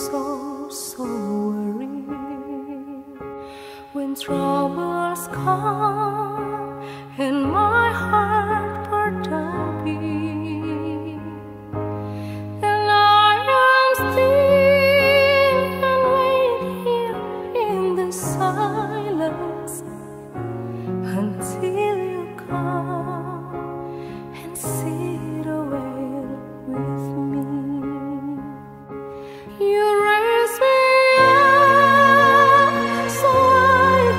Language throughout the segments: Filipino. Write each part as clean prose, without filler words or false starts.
so worried when troubles come and my heart burdened be, and I am still and wait here in the silence until you come and sit away with me. You raise me up so I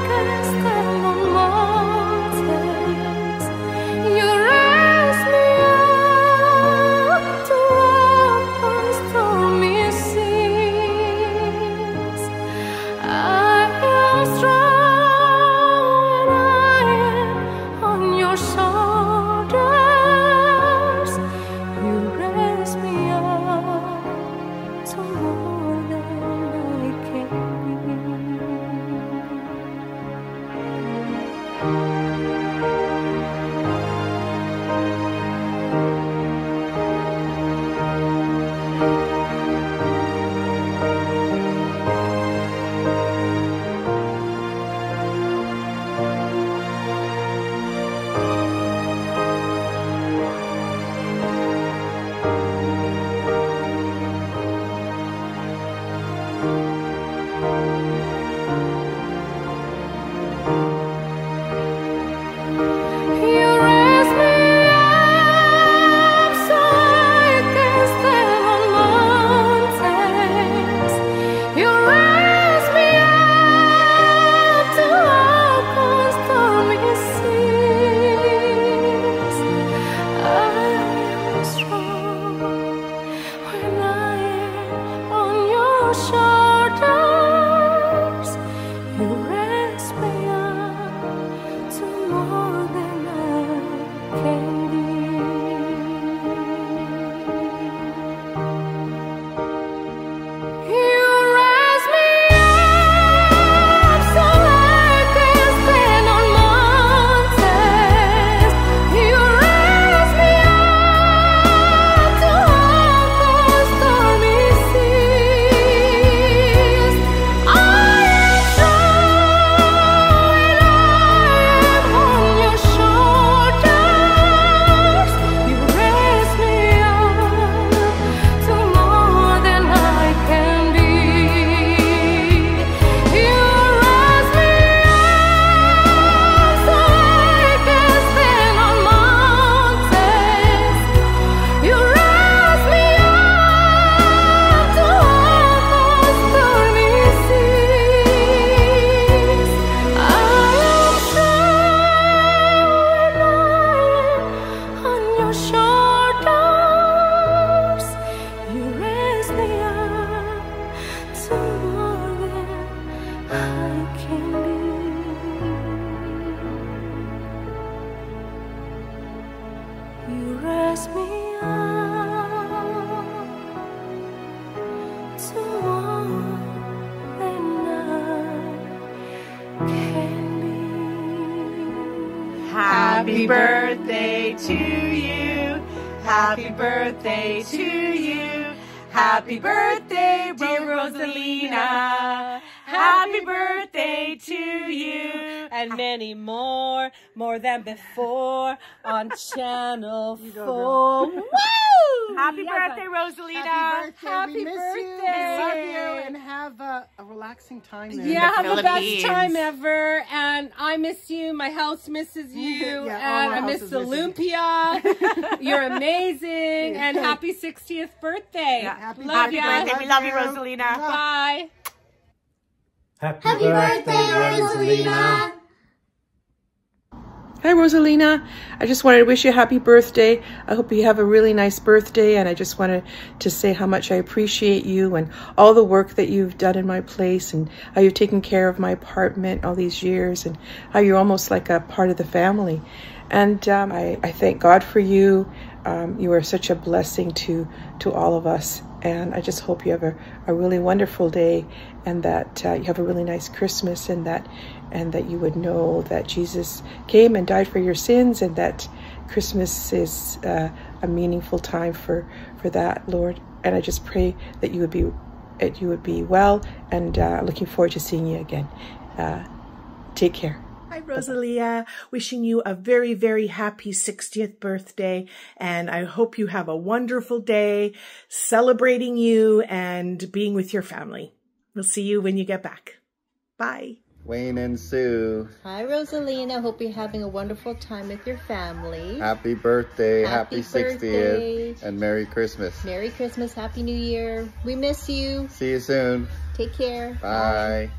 can stand on mountains. You raise me up to walk on stormy seas. I am strong and I am on your shoulders. You raise me up to more than I can be. You raise me up so I can stand on mountains. You raise me up to walk on stormy seas. I am strong when I am on your shoulders. You raise me up to more than I can be. You raise me up so I can stand on mountains. You raise me up to walk on stormy seas. I am strong and I am on your shoulders. You raise me up to more than I can be. You raise me up so I can stand on mountains. You raise me up to walk on stormy seas. I am strong and I am on your shoulders. You raise me up to more than I can be. You raise me up to more than I can be. Happy birthday to you. Happy birthday to you. Happy birthday, dear Rosalina. Happy birthday to you. And many more than before on Channel 4. Woo! Happy birthday, Rosalina. Happy birthday. We miss you. We love you. And have a relaxing time there. Yeah, in have the best Philippines. time ever. And I miss you. My house misses you. Yeah, and all I our miss houses miss you. Olympia. You're amazing. Yeah. And happy 60th birthday. Yeah, happy Love birthday. ya. We love you, Rosalina. Bye. Happy birthday, Rosalina. Hi, Rosalina. I just wanted to wish you a happy birthday. I hope you have a really nice birthday, and I just wanted to say how much I appreciate you and all the work that you've done in my place and how you've taken care of my apartment all these years and how you're almost like a part of the family. And I thank God for you. You are such a blessing to all of us. And I just hope you have a really wonderful day, and that you have a really nice Christmas, and that you would know that Jesus came and died for your sins, and that Christmas is a meaningful time for that, Lord. And I just pray that you would be that you would be well, and looking forward to seeing you again. Take care. Hi, Rosalia. Wishing you a very, very happy 60th birthday. And I hope you have a wonderful day celebrating you and being with your family. We'll see you when you get back. Bye. Wayne and Sue. Hi, Rosalina. Hope you're having a wonderful time with your family. Happy birthday. Happy 60th. Birthday. And Merry Christmas. Merry Christmas. Happy New Year. We miss you. See you soon. Take care. Bye.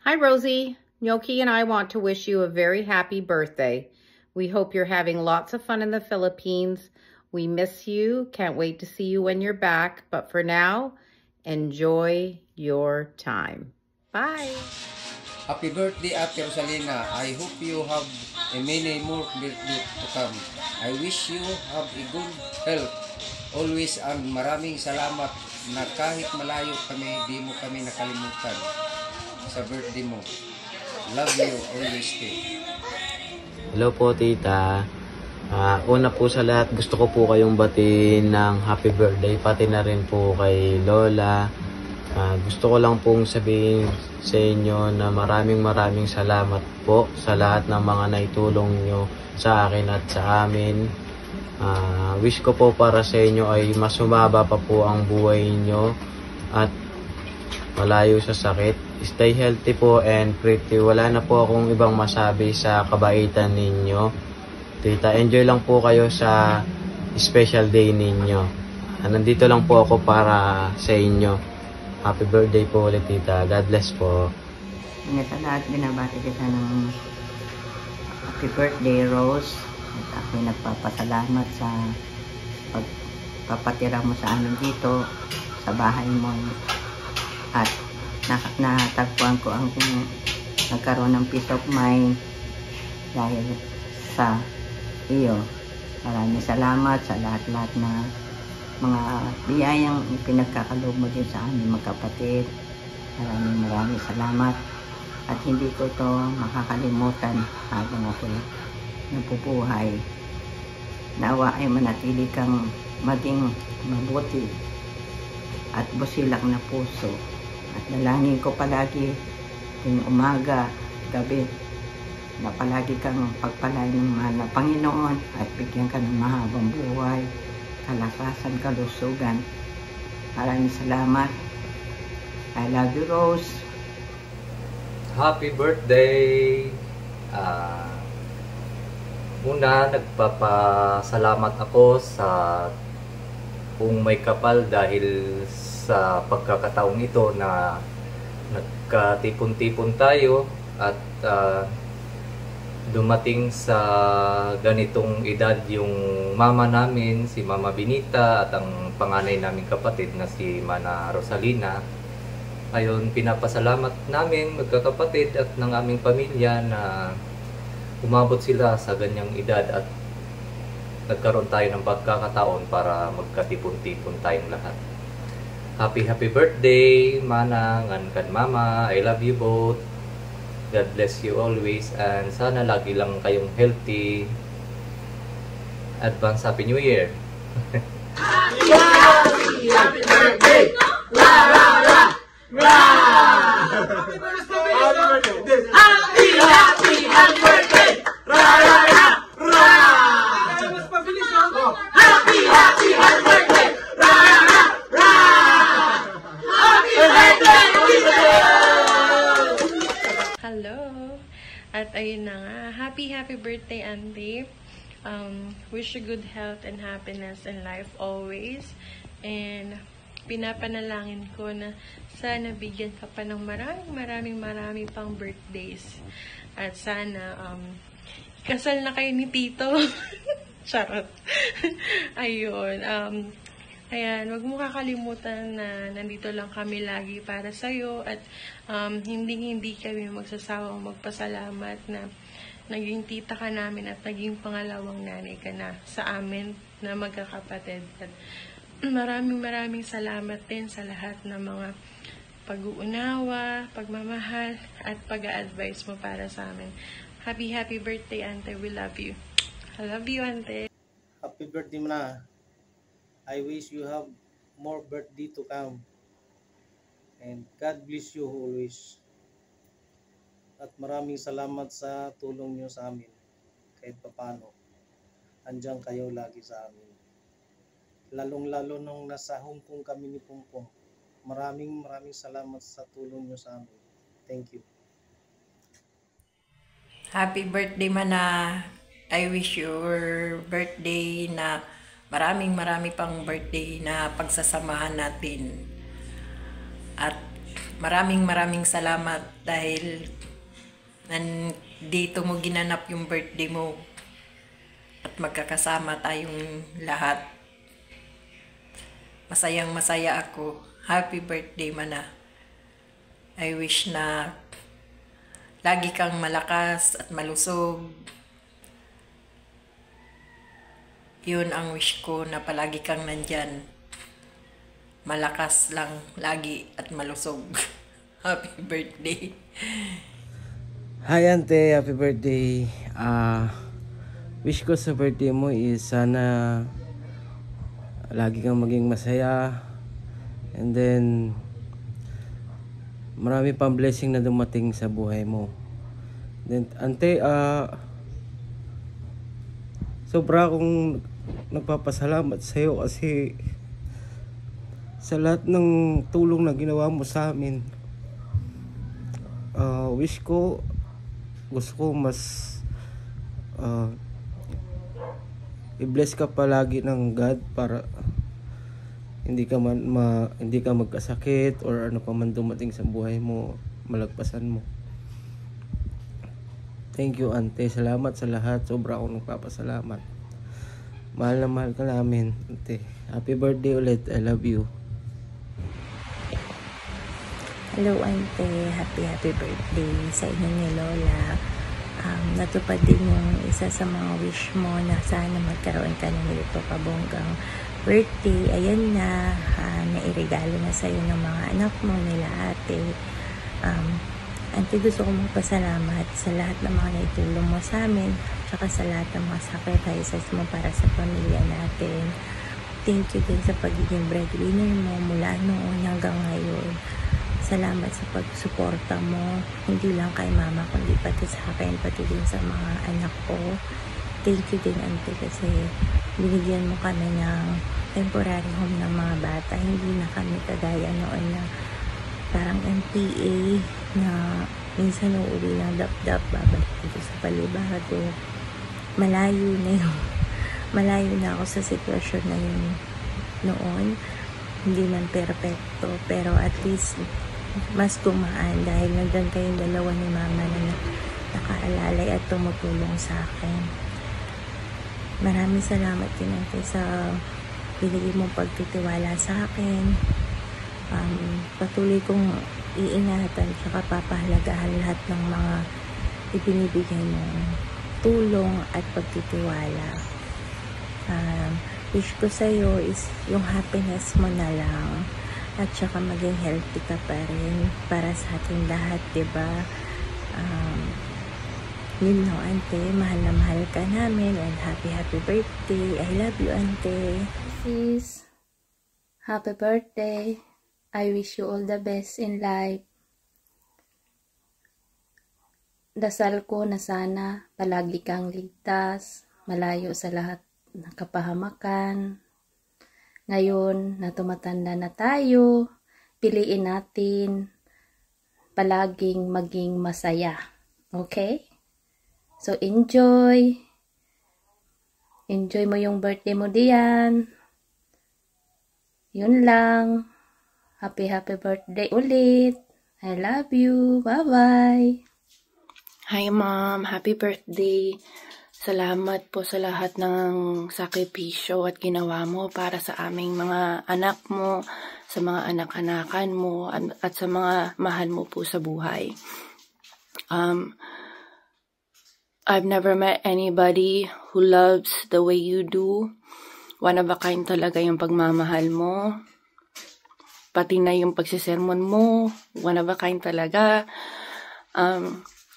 Hi, Rosie. Nyoki and I want to wish you a very happy birthday. We hope you're having lots of fun in the Philippines. We miss you. Can't wait to see you when you're back. But for now, enjoy your time. Bye. Happy birthday, Ate Rosalina. I hope you have a many more birthday to come. I wish you have a good health always, and maraming salamat na kahit malayo kami, di mo kami nakalimutan sa birthday mo. Love you always, Stay. Hello po, tita. Una po sa lahat, gusto ko po kayong batiin ng happy birthday, pati na rin po kay Lola. Gusto ko lang pong sabihin sa inyo na maraming salamat po sa lahat ng mga naitulong nyo sa akin at sa amin. Wish ko po para sa inyo ay mas sumaba pa po ang buhay nyo at malayo sa sakit. Stay healthy po and pretty. Wala na po akong ibang masabi sa kabaitan ninyo. Tita, enjoy lang po kayo sa special day ninyo. Nandito lang po ako para sa inyo. Happy birthday po ulit, tita. God bless po. Sa lahat, binabati kita ng happy birthday, Rose. At ako'y nagpapasalamat sa pagpapatira mo sa amin dito, sa bahay mo. At natagpuan ko ang nagkaroon ng peace of mind dahil sa iyo. Maraming salamat sa lahat-lahat na mga biyayang pinagkakaloob mo din sa amin magkapatid. Maraming salamat at hindi ko ito makakalimutan habang ako nabubuhay. Nawa ay manatili kang maging mabuti at busilak na puso. At dalangin ko palagi tuwing umaga, gabi, na palagi kang pagpalain ng mahal na Panginoon at bigyan ka ng mahabang buhay, kalakasan, kalusugan. Maraming salamat. I love you, Rose. Happy birthday! Una, nagpapasalamat ako sa kung may kapal dahil sa pagkakataong ito na nagkatipon-tipon tayo at dumating sa ganitong edad yung mama namin, si Mama Benita, at ang panganay naming kapatid na si Mana Rosalina. Ayun, pinapasalamat namin magkakapatid at ng aming pamilya na umabot sila sa ganyang edad at nagkaroon tayo ng pagkakataon para magkatipon-tipon tayong lahat. Happy birthday, Manang and kan Mama. I love you both. God bless you always and sana lagi lang kayong healthy. Advance Happy New Year. Happy birthday! La la la! La! Happy birthday! Happy birthday! Ra ra ra! Ra! Happy birthday! Ra ra ra! Ra! Happy birthday! Hello! At ayun na nga, happy birthday, Auntie. Wish you good health and happiness in life always. And pinapanalangin ko na sana bigyan ka pa ng maraming pang birthdays. At sana kasal na kayo ni Tito. Charot. Ayun. Ayan, wag mo kakalimutan na nandito lang kami lagi para sa'yo at hindi kami magsasawang magpasalamat na naging tita ka namin at naging pangalawang nanay ka na sa amin na magkakapatid. At maraming salamat din sa lahat ng mga pag-uunawa, pagmamahal at pag-a-advise mo para sa amin. Happy birthday, Ante. We love you. I love you, Ante. Happy birthday, Mana. I wish you have more birthday to come. And God bless you always. At maraming salamat sa tulong nyo sa amin. Kahit papano, andyan kayo lagi sa amin. Lalong-lalo nung nasa Hong Kong kami ni Pongpong. Maraming salamat sa tulong nyo sa amin. Thank you. Happy birthday, Mana. I wish your birthday na marami pang birthday na pagsasamahan natin. At maraming salamat dahil nandito mo ginanap yung birthday mo. At magkakasama tayong lahat. Masayang-masaya ako. Happy birthday, Mana. I wish na lagi kang malakas at malusog. Yun ang wish ko, na palagi kang nandyan. Malakas lang lagi at malusog. Happy birthday. Hi Ante, happy birthday. Wish ko sa birthday mo is sana lagi kang maging masaya. And then marami pang blessing na dumating sa buhay mo. Then Ante, sobra akong nagpapasalamat sa iyo kasi sa lahat ng tulong na ginawa mo sa amin. Wish ko, gusto ko mas i-bless ka palagi ng God para hindi ka magkasakit or ano pa man dumating sa buhay mo, malagpasan mo. Thank you Ante, salamat sa lahat, sobra akong nagpapasalamat. Mahal na mahal ka namin Ante. Happy birthday ulit, I love you. Hello Ante, happy birthday sa inyo ni Lola. Natupad din yung isa sa mga wish mo na sana magkaroon ka ng ito kabonggang birthday. Ayan na, nairegalo na sa'yo ng mga anak mo nila ate. Ante, gusto ko magpasalamat sa lahat ng mga naitulong mo sa amin, tsaka sa lahat ng mga sacrifices mo para sa pamilya natin. Thank you din sa pagiging breadwinner mo mula noon hanggang ngayon. Salamat sa pagsuporta mo, hindi lang kay mama, kundi pati sa akin, pati din sa mga anak ko. Thank you din Ante kasi binigyan mo kami ng temporary home ng mga bata. Hindi na kami kagaya noon na parang MPA na minsan uuwi lang dap-dap, babalik dito sa palibado. Malayo na ako sa sitwasyon na yun noon. Hindi man perfecto, pero at least mas gumaan dahil nandun kayong dalawa ni mama na nakaalalay at tumutulong sa akin. Maraming salamat din Ante sa binigay mong pagtitiwala sa akin. Patuloy kong iingatan at papahalagahan lahat ng mga ibinibigay mong tulong at pagtitiwala. Wish ko sa'yo is yung happiness mo na lang at saka maging healthy ka pa rin para sa ating lahat, diba? Yun no, Ante, mahal na mahal ka namin and happy birthday. I love you, Ante. Sis, happy birthday. I wish you all the best in life. Dasal ko na sana palagi kang ligtas, malayo sa lahat ng kapahamakan. Ngayon na tumatanda na tayo, piliin natin palaging maging masaya. Okay? So, enjoy mo yung birthday mo diyan. Yun lang. Happy birthday ulit. I love you. Bye-bye. Hi, Mom. Happy birthday. Salamat po sa lahat ng sakripisyo at ginawa mo para sa aming mga anak mo, sa mga anak-anakan mo, at sa mga mahal mo po sa buhay. I've never met anybody who loves the way you do. One of a kind talaga yung pagmamahal mo. Pati na yung pagsisermon mo. One of a kind talaga.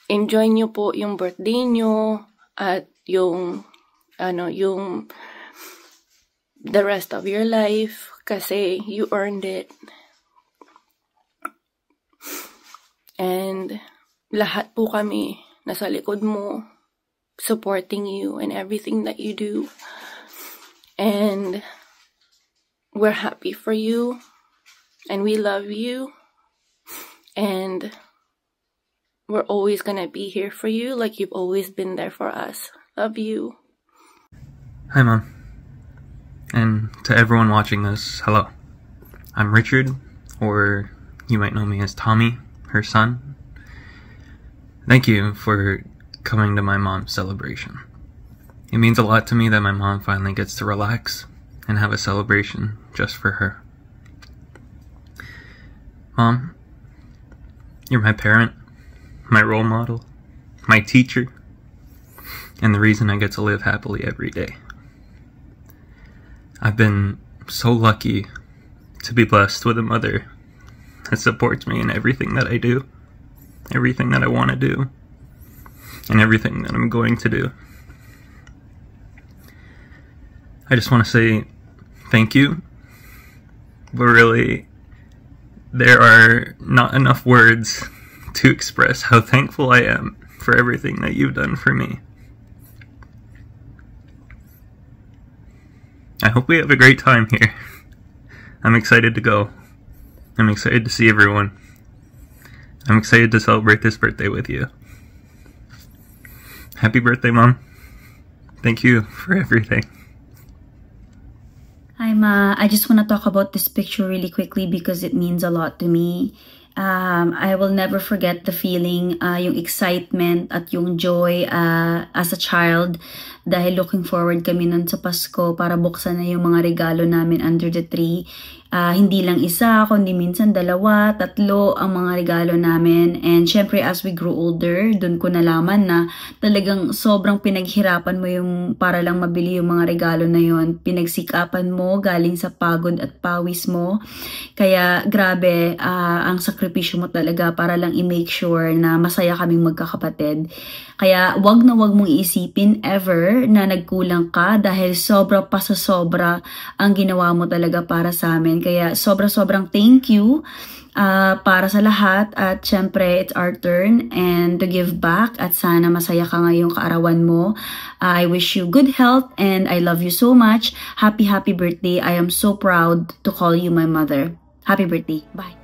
Enjoy nyo po yung birthday nyo at yung the rest of your life kasi you earned it. And lahat po kami nasa likod mo, supporting you in everything that you do. And we're happy for you, and we love you, and we're always gonna be here for you like you've always been there for us. Love you. Hi, Mom. And to everyone watching this, hello. I'm Richard, or you might know me as Tommy, her son. Thank you for coming to my mom's celebration. It means a lot to me that my mom finally gets to relax and have a celebration just for her. Mom, you're my parent, my role model, my teacher, and the reason I get to live happily every day. I've been so lucky to be blessed with a mother that supports me in everything that I do, everything that I want to do, and everything that I'm going to do. I just want to say thank you, but really, there are not enough words to express how thankful I am for everything that you've done for me. I hope we have a great time here. I'm excited to go. I'm excited to see everyone. I'm excited to celebrate this birthday with you. Happy birthday, Mom. Thank you for everything. Hi, Ma. I just want to talk about this picture really quickly because it means a lot to me. I will never forget the feeling, yung excitement at yung joy as a child dahil looking forward kami nun sa Pasko para buksan na yung mga regalo namin under the tree. Hindi lang isa, kundi minsan 2, 3 ang mga regalo namin. And syempre as we grew older, dun ko nalaman na talagang sobrang pinaghirapan mo yung para lang mabili yung mga regalo na yun. Pinagsikapan mo galing sa pagod at pawis mo. Kaya grabe ang sakripisyo mo talaga para lang i-make sure na masaya kaming magkakapatid. Kaya wag na wag mong iisipin ever na nagkulang ka dahil sobra pa sa sobra ang ginawa mo talaga para sa amin. Kaya sobra-sobrang thank you para sa lahat at syempre it's our turn and to give back at sana masaya ka ngayong kaarawan mo. I wish you good health and I love you so much. Happy birthday. I am so proud to call you my mother. Happy birthday. Bye.